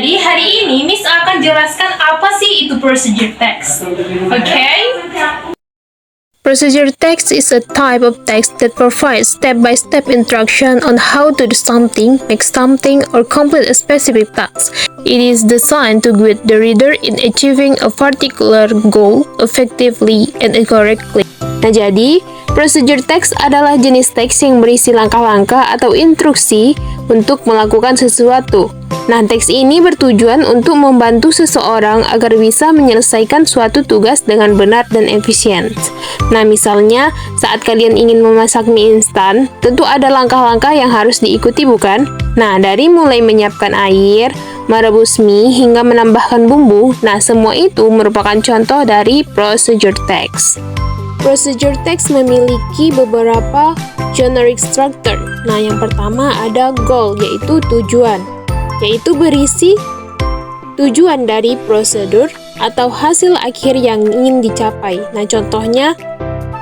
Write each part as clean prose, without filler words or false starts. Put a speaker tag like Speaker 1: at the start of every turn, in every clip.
Speaker 1: Jadi hari ini Miss akan jelaskan apa sih itu procedure text. Okay?
Speaker 2: Procedure text is a type of text that provides step-by-step instruction on how to do something, make something, or complete a specific task. It is designed to guide the reader in achieving a particular goal effectively and correctly. Nah, jadi procedure text adalah jenis teks yang berisi langkah-langkah atau instruksi untuk melakukan sesuatu. Nah, teks ini bertujuan untuk membantu seseorang agar bisa menyelesaikan suatu tugas dengan benar dan efisien. Nah, misalnya saat kalian ingin memasak mie instan, tentu ada langkah-langkah yang harus diikuti, bukan? Nah, dari mulai menyiapkan air, merebus mie, hingga menambahkan bumbu, nah semua itu merupakan contoh dari procedure text. Procedure text memiliki beberapa generic structure. Nah, yang pertama ada goal, yaitu tujuan, yaitu berisi tujuan dari prosedur atau hasil akhir yang ingin dicapai. Nah, contohnya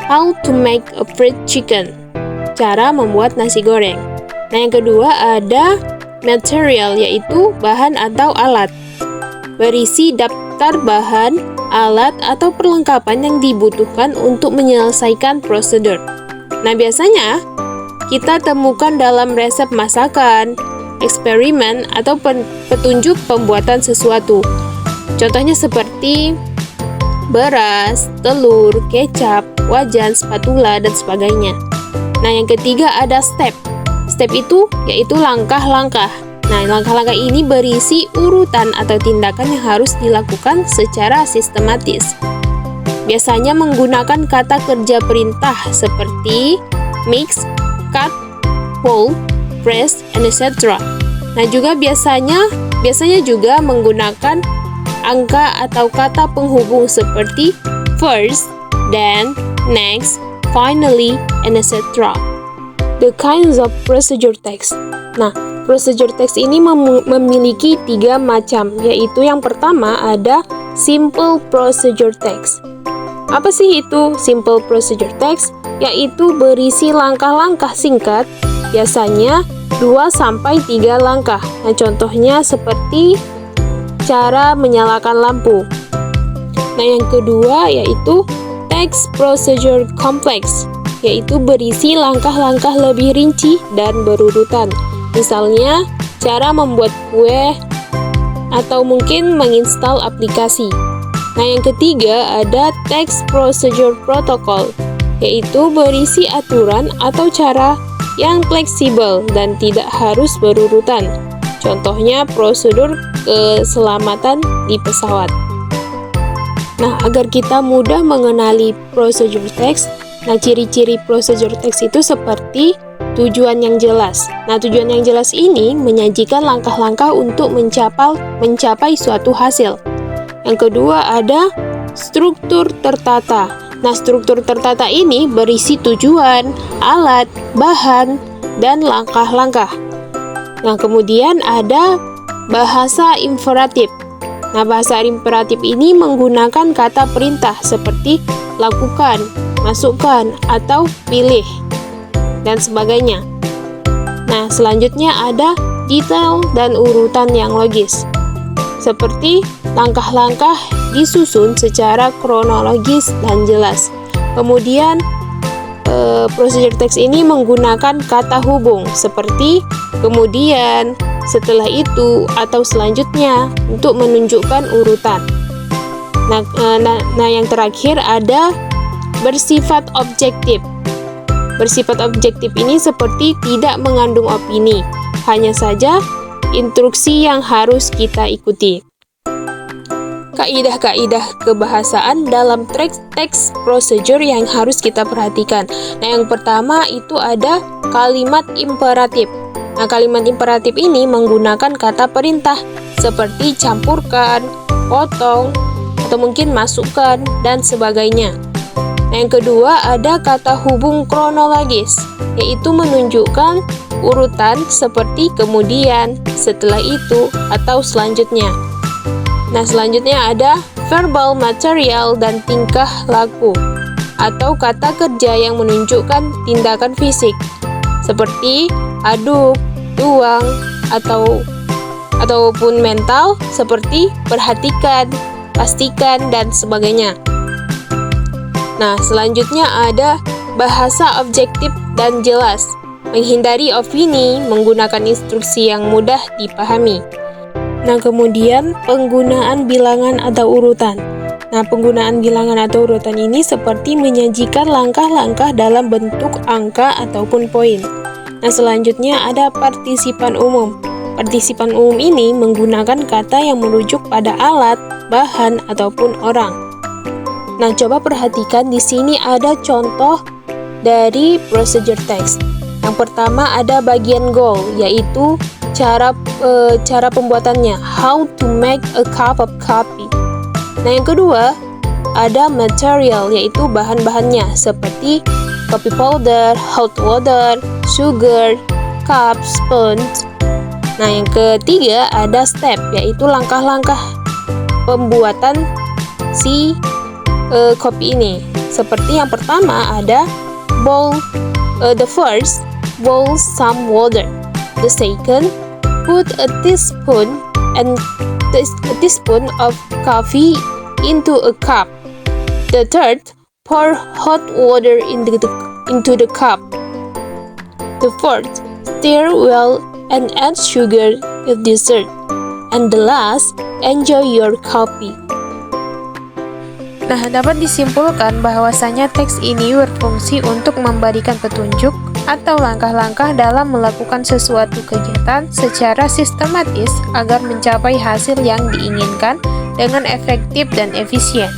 Speaker 2: how to make a fried chicken, cara membuat nasi goreng. Nah, yang kedua ada material, yaitu bahan atau alat, berisi daftar bahan, alat, atau perlengkapan yang dibutuhkan untuk menyelesaikan prosedur. Nah, biasanya kita temukan dalam resep masakan, eksperimen, atau petunjuk pembuatan sesuatu. Contohnya seperti beras, telur, kecap, wajan, spatula, dan sebagainya. Nah, yang ketiga ada step. Step itu yaitu langkah-langkah. Nah, langkah-langkah ini berisi urutan atau tindakan yang harus dilakukan secara sistematis. Biasanya menggunakan kata kerja perintah seperti mix, cut, fold, press, and etc. Nah, juga biasanya juga menggunakan angka atau kata penghubung seperti first, then, next, finally, and etc. The kinds of procedure text. Nah, procedure text ini memiliki 3 macam, yaitu yang pertama ada simple procedure text. Apa sih itu simple procedure text? Yaitu berisi langkah-langkah singkat, biasanya 2-3 langkah. Nah, contohnya seperti cara menyalakan lampu. Nah, yang kedua yaitu text procedure complex, yaitu berisi langkah-langkah lebih rinci dan berurutan. Misalnya, cara membuat kue atau mungkin menginstal aplikasi. Nah, yang ketiga ada text procedure protocol, yaitu berisi aturan atau cara yang fleksibel dan tidak harus berurutan. Contohnya prosedur keselamatan di pesawat. Nah, agar kita mudah mengenali procedure text, nah ciri-ciri procedure text itu seperti tujuan yang jelas. Nah, tujuan yang jelas ini menyajikan langkah-langkah untuk mencapai suatu hasil. Yang kedua ada struktur tertata. Nah, struktur tertata ini berisi tujuan, alat, bahan, dan langkah-langkah. Nah, kemudian ada bahasa imperatif. Nah, bahasa imperatif ini menggunakan kata perintah seperti lakukan, masukkan, atau pilih, dan sebagainya. Nah, selanjutnya ada detail dan urutan yang logis. Seperti langkah-langkah disusun secara kronologis dan jelas. Kemudian procedure text ini menggunakan kata hubung seperti kemudian, setelah itu, atau selanjutnya untuk menunjukkan urutan. Nah, yang terakhir ada bersifat objektif. Bersifat objektif ini seperti tidak mengandung opini, hanya saja instruksi yang harus kita ikuti. Kaidah-kaidah kebahasaan dalam teks procedure yang harus kita perhatikan. Nah, yang pertama itu ada kalimat imperatif. Nah, kalimat imperatif ini menggunakan kata perintah seperti campurkan, potong, atau mungkin masukkan, dan sebagainya. Nah, yang kedua ada kata hubung kronologis, yaitu menunjukkan urutan seperti kemudian, setelah itu, atau selanjutnya. Nah, selanjutnya ada verbal material dan tingkah laku, atau kata kerja yang menunjukkan tindakan fisik, seperti aduk, tuang, atau ataupun mental seperti perhatikan, pastikan, dan sebagainya. Nah, selanjutnya ada bahasa objektif dan jelas. Menghindari opini menggunakan instruksi yang mudah dipahami. Nah, kemudian penggunaan bilangan atau urutan. Nah, penggunaan bilangan atau urutan ini seperti menyajikan langkah-langkah dalam bentuk angka ataupun poin. Nah, selanjutnya ada partisipan umum. Partisipan umum ini menggunakan kata yang merujuk pada alat, bahan, ataupun orang. Nah, coba perhatikan di sini ada contoh dari procedure text. Yang pertama ada bagian goal, yaitu cara pembuatannya, how to make a cup of coffee. Nah, yang kedua ada material, yaitu bahan-bahannya seperti coffee powder, hot water, sugar, cup, sponge. Nah, yang ketiga ada step, yaitu langkah-langkah pembuatan si kopi ini. Seperti yang pertama ada boil, the first boil some water. The second, put a teaspoon of coffee into a cup. The third, pour hot water into the cup. The fourth, stir well and add sugar if dessert. And the last, enjoy your coffee. Nah, dapat disimpulkan bahwasanya teks ini berfungsi untuk memberikan petunjuk atau langkah-langkah dalam melakukan sesuatu kegiatan secara sistematis agar mencapai hasil yang diinginkan dengan efektif dan efisien.